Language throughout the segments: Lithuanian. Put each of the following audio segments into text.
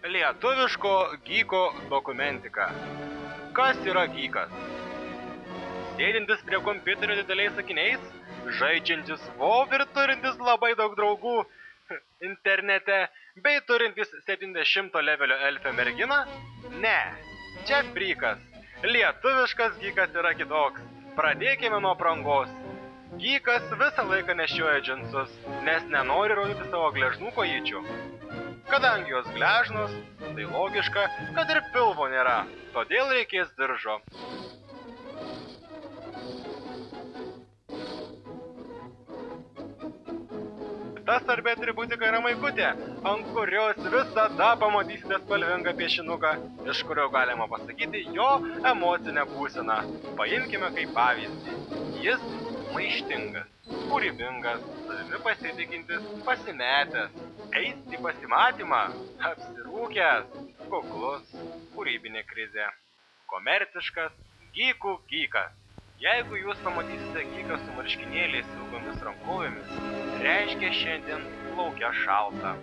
Lietuviško gyko dokumentika. Kas yra gykas? Sėdintis prie kompiuterio dideliais sakiniais, žaidžiantis WoW ir turintis labai daug draugų internete, bei turintis 70 levelio elfę merginą? Ne, čia frykas. Lietuviškas gykas yra kitoks. Pradėkime nuo aprangos. Gykas visą laiką nešioja džinsus, nes nenori rodyti savo gležnų kojyčių. Kadangi jos gležnos, tai logiška, kad ir pilvo nėra, todėl reikės diržo. Ta svarbi atributika yra maikutė, ant kurios visada pamatysite spalvingą piešinuką, iš kurio galima pasakyti jo emocinę būseną. Paimkime kaip pavyzdį. Jis maištingas, kūrybingas, savimi pasitikintis, pasimetęs, eis į pasimatymą, apsirūkęs, kuklus, kūrybinė krizė, komerciškas, gykų gykas. Jeigu jūs pamatysite gyką su marškinėliais ilgomis rankovėmis, reiškia šiandien laukia šalta.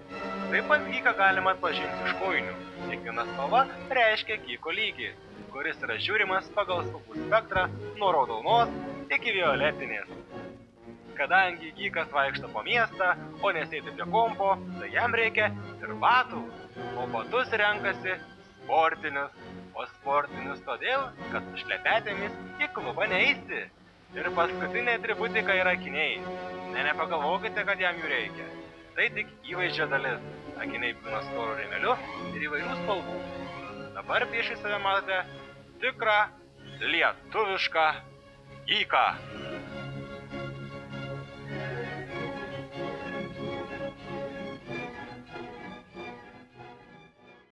Taip pat gyką galima atpažinti iš kojinių. Kiekviena spalva reiškia gyko lygį, kuris yra žiūrimas pagal spalvų spektrą nuo raudonos iki violetinės. Kadangi gykas vaikšto po miestą, o nesėdi prie kompo, tai jam reikia ir batų, o batus renkasi sportinius. O sportinius todėl, kad su šlepetėmis į klubą neįsi. Ir paskutinė atributika yra akiniai. Nepagalvokite, kad jam jų reikia. Tai tik įvaizdžio dalis. Akiniai būna storų rėmeliu ir įvairių spalvų. Dabar priešais save matote tikrą lietuvišką gyką.